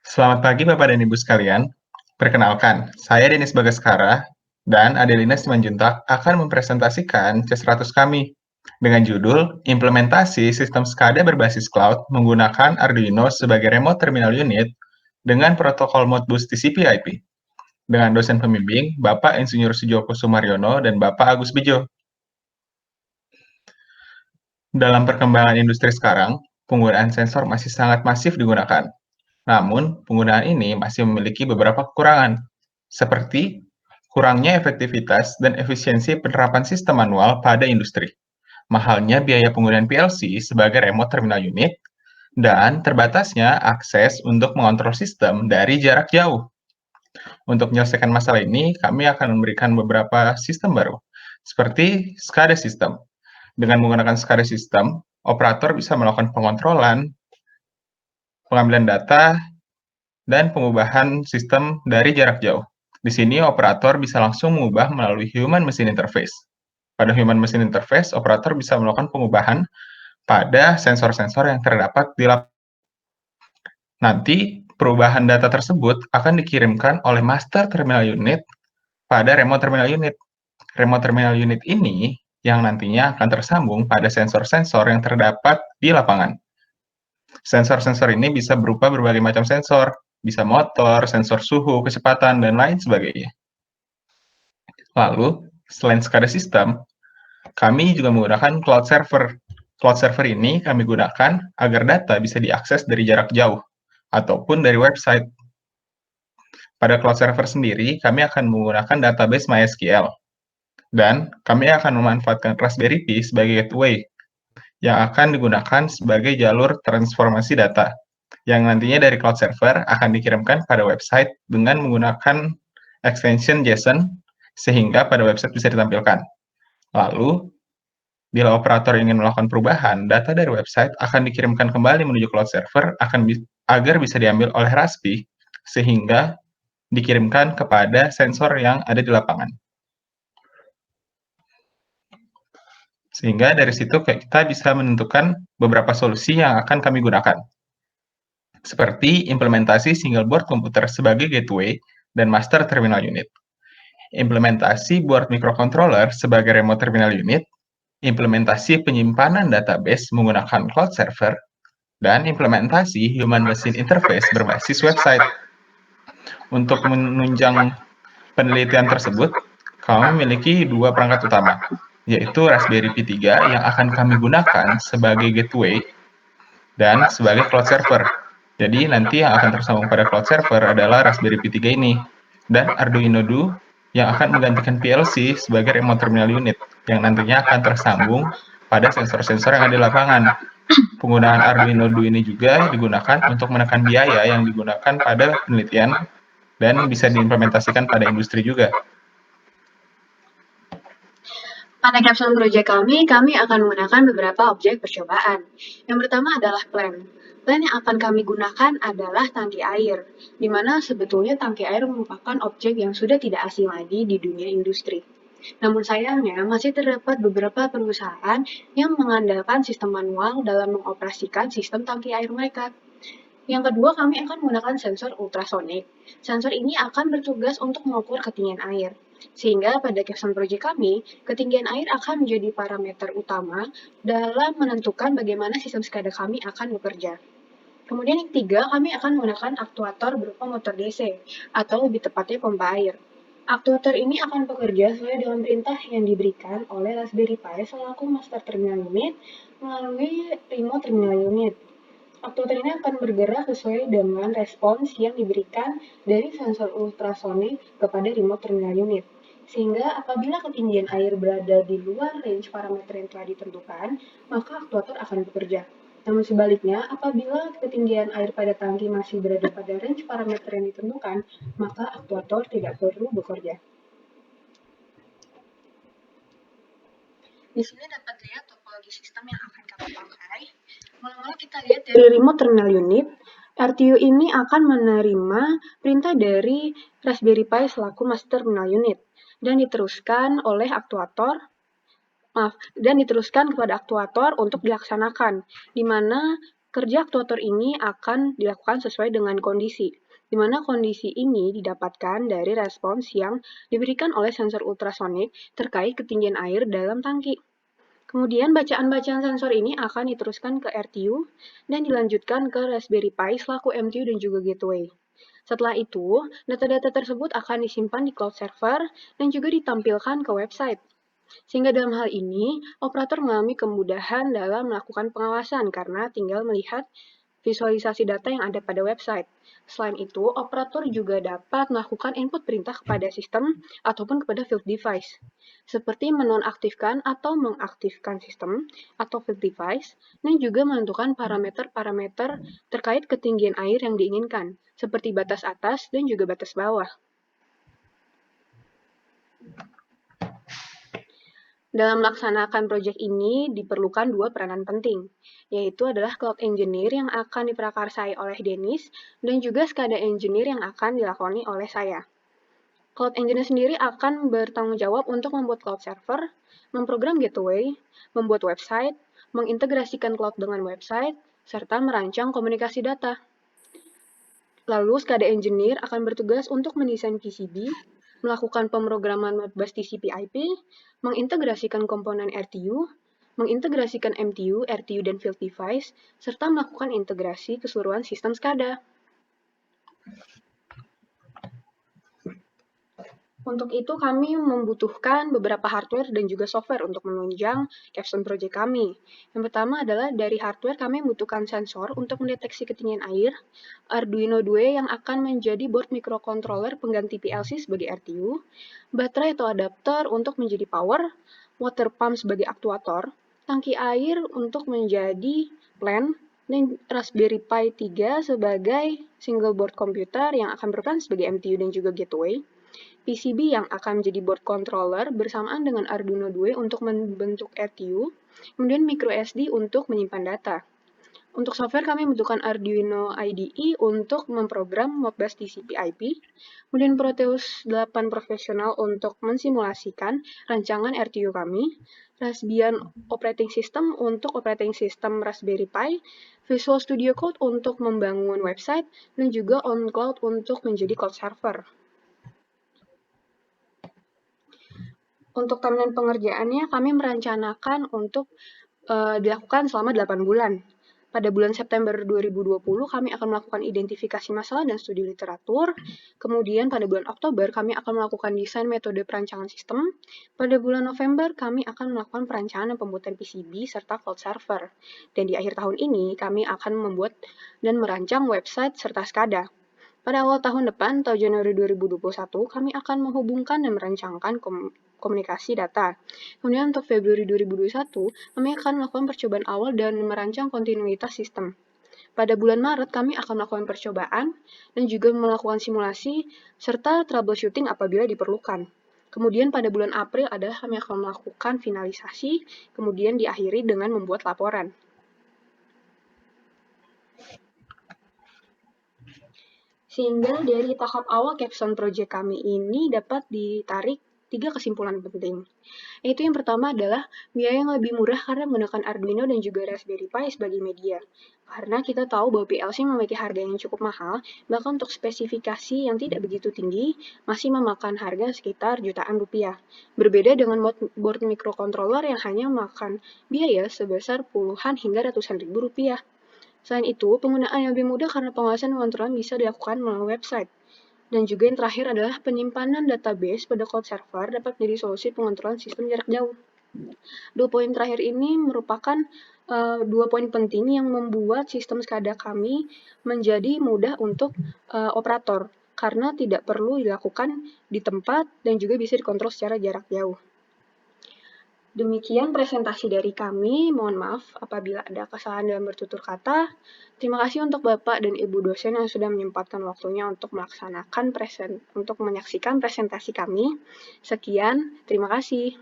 Selamat pagi Bapak dan Ibu sekalian. Perkenalkan, saya Denis Bagaskara dan Adelina Simanjuntak akan mempresentasikan C100 kami dengan judul Implementasi Sistem SCADA berbasis Cloud menggunakan Arduino sebagai Remote Terminal Unit dengan protokol Modbus TCP/IP dengan dosen pembimbing Bapak Insinyur Sujoko Sumaryono dan Bapak Agus Bejo. Dalam perkembangan industri sekarang, penggunaan sensor masih sangat masif digunakan. Namun, penggunaan ini masih memiliki beberapa kekurangan, seperti kurangnya efektivitas dan efisiensi penerapan sistem manual pada industri, mahalnya biaya penggunaan PLC sebagai remote terminal unit, dan terbatasnya akses untuk mengontrol sistem dari jarak jauh. Untuk menyelesaikan masalah ini, kami akan memberikan beberapa sistem baru, seperti SCADA System. Dengan menggunakan SCADA System, operator bisa melakukan pengontrolan, pengambilan data, dan pengubahan sistem dari jarak jauh. Di sini, operator bisa langsung mengubah melalui Human Machine Interface. Pada Human Machine Interface, operator bisa melakukan pengubahan pada sensor-sensor yang terdapat di lapangan. Nanti, perubahan data tersebut akan dikirimkan oleh Master Terminal Unit pada Remote Terminal Unit. Remote Terminal Unit ini yang nantinya akan tersambung pada sensor-sensor yang terdapat di lapangan. Sensor-sensor ini bisa berupa berbagai macam sensor, bisa motor, sensor suhu, kecepatan, dan lain sebagainya. Lalu, selain SCADA System, kami juga menggunakan Cloud Server. Cloud Server ini kami gunakan agar data bisa diakses dari jarak jauh, ataupun dari website. Pada Cloud Server sendiri, kami akan menggunakan database MySQL, dan kami akan memanfaatkan Raspberry Pi sebagai gateway, yang akan digunakan sebagai jalur transformasi data, yang nantinya dari Cloud Server akan dikirimkan pada website dengan menggunakan extension JSON, sehingga pada website bisa ditampilkan. Lalu, bila operator ingin melakukan perubahan, data dari website akan dikirimkan kembali menuju Cloud Server agar bisa diambil oleh Raspi, sehingga dikirimkan kepada sensor yang ada di lapangan. Sehingga dari situ kita bisa menentukan beberapa solusi yang akan kami gunakan, seperti implementasi single board komputer sebagai gateway dan master terminal unit, implementasi board microcontroller sebagai remote terminal unit, implementasi penyimpanan database menggunakan cloud server, dan implementasi human machine interface berbasis website. Untuk menunjang penelitian tersebut, kami memiliki dua perangkat utama, yaitu Raspberry Pi 3 yang akan kami gunakan sebagai gateway dan sebagai cloud server. Jadi nanti yang akan tersambung pada cloud server adalah Raspberry Pi 3 ini, dan Arduino Duo yang akan menggantikan PLC sebagai remote terminal unit, yang nantinya akan tersambung pada sensor-sensor yang ada di lapangan. Penggunaan Arduino Duo ini juga digunakan untuk menekan biaya yang digunakan pada penelitian dan bisa diimplementasikan pada industri juga. Pada capstone project kami akan menggunakan beberapa objek percobaan. Yang pertama adalah plan. Plan yang akan kami gunakan adalah tangki air, di mana sebetulnya tangki air merupakan objek yang sudah tidak asing lagi di dunia industri. Namun sayangnya, masih terdapat beberapa perusahaan yang mengandalkan sistem manual dalam mengoperasikan sistem tangki air mereka. Yang kedua, kami akan menggunakan sensor ultrasonik. Sensor ini akan bertugas untuk mengukur ketinggian air. Sehingga pada capstone project kami, ketinggian air akan menjadi parameter utama dalam menentukan bagaimana sistem SCADA kami akan bekerja. Kemudian yang ketiga, kami akan menggunakan aktuator berupa motor DC, atau lebih tepatnya pompa air. Aktuator ini akan bekerja sesuai dengan perintah yang diberikan oleh Raspberry Pi selaku master terminal unit melalui remote terminal unit. Aktuator ini akan bergerak sesuai dengan respons yang diberikan dari sensor ultrasonik kepada remote terminal unit. Sehingga apabila ketinggian air berada di luar range parameter yang telah ditentukan, maka aktuator akan bekerja. Namun sebaliknya, apabila ketinggian air pada tangki masih berada pada range parameter yang ditentukan, maka aktuator tidak perlu bekerja. Di sini dapat lihat topologi sistem yang akan kami pakai. Mula-mula kita lihat dari remote terminal unit, RTU ini akan menerima perintah dari Raspberry Pi selaku master terminal unit dan diteruskan oleh aktuator dan diteruskan kepada aktuator untuk dilaksanakan, di mana kerja aktuator ini akan dilakukan sesuai dengan kondisi, di mana kondisi ini didapatkan dari respons yang diberikan oleh sensor ultrasonik terkait ketinggian air dalam tangki. Kemudian bacaan-bacaan sensor ini akan diteruskan ke RTU dan dilanjutkan ke Raspberry Pi selaku MTU dan juga gateway. Setelah itu, data-data tersebut akan disimpan di cloud server dan juga ditampilkan ke website. Sehingga dalam hal ini, operator mengalami kemudahan dalam melakukan pengawasan karena tinggal melihat visualisasi data yang ada pada website. Selain itu, operator juga dapat melakukan input perintah kepada sistem ataupun kepada field device, seperti menonaktifkan atau mengaktifkan sistem atau field device, dan juga menentukan parameter-parameter terkait ketinggian air yang diinginkan, seperti batas atas dan juga batas bawah. Dalam melaksanakan proyek ini diperlukan dua peranan penting, yaitu adalah Cloud Engineer yang akan diprakarsai oleh Dennis dan juga SCADA Engineer yang akan dilakoni oleh saya. Cloud Engineer sendiri akan bertanggung jawab untuk membuat cloud server, memprogram gateway, membuat website, mengintegrasikan cloud dengan website, serta merancang komunikasi data. Lalu SCADA Engineer akan bertugas untuk mendesain PCB, melakukan pemrograman Modbus TCP/IP, mengintegrasikan komponen RTU, mengintegrasikan MTU, RTU, dan field device, serta melakukan integrasi keseluruhan sistem SCADA. Untuk itu, kami membutuhkan beberapa hardware dan juga software untuk menunjang capstone project kami. Yang pertama adalah dari hardware kami membutuhkan sensor untuk mendeteksi ketinggian air, Arduino 2 yang akan menjadi board microcontroller pengganti PLC sebagai RTU, baterai atau adapter untuk menjadi power, water pump sebagai aktuator, tangki air untuk menjadi LAN, dan Raspberry Pi 3 sebagai single board komputer yang akan berperan sebagai MTU dan juga gateway, PCB yang akan menjadi board controller bersamaan dengan Arduino 2 untuk membentuk RTU, kemudian microSD untuk menyimpan data. Untuk software kami membutuhkan Arduino IDE untuk memprogram Modbus TCP/IP, kemudian Proteus 8 Professional untuk mensimulasikan rancangan RTU kami, Raspbian Operating System untuk operating system Raspberry Pi, Visual Studio Code untuk membangun website, dan juga OnCloud untuk menjadi cloud server. Untuk timeline pengerjaannya, kami merencanakan untuk dilakukan selama 8 bulan. Pada bulan September 2020, kami akan melakukan identifikasi masalah dan studi literatur. Kemudian pada bulan Oktober, kami akan melakukan desain metode perancangan sistem. Pada bulan November, kami akan melakukan perancangan dan pembuatan PCB serta cloud server. Dan di akhir tahun ini, kami akan membuat dan merancang website serta SCADA. Pada awal tahun depan, tahun Januari 2021, kami akan menghubungkan dan merancangkan komunikasi data. Kemudian untuk Februari 2021, kami akan melakukan percobaan awal dan merancang kontinuitas sistem. Pada bulan Maret, kami akan melakukan percobaan dan juga melakukan simulasi serta troubleshooting apabila diperlukan. Kemudian pada bulan April adalah kami akan melakukan finalisasi, kemudian diakhiri dengan membuat laporan. Sehingga dari tahap awal capstone project kami ini dapat ditarik 3 kesimpulan penting. Yaitu yang pertama adalah biaya yang lebih murah karena menggunakan Arduino dan juga Raspberry Pi sebagai media. Karena kita tahu bahwa PLC memiliki harga yang cukup mahal, bahkan untuk spesifikasi yang tidak begitu tinggi, masih memakan harga sekitar jutaan rupiah. Berbeda dengan board microcontroller yang hanya memakan biaya sebesar puluhan hingga ratusan ribu rupiah. Selain itu, penggunaan yang lebih mudah karena pengawasan dan kontrol bisa dilakukan melalui website. Dan juga yang terakhir adalah penyimpanan database pada cloud server dapat menjadi solusi pengontrolan sistem jarak jauh. Dua poin terakhir ini merupakan dua poin penting yang membuat sistem SCADA kami menjadi mudah untuk operator karena tidak perlu dilakukan di tempat dan juga bisa dikontrol secara jarak jauh. Demikian presentasi dari kami. Mohon maaf apabila ada kesalahan dalam bertutur kata. Terima kasih untuk Bapak dan Ibu dosen yang sudah menyempatkan waktunya untuk menyaksikan presentasi kami. Sekian, terima kasih.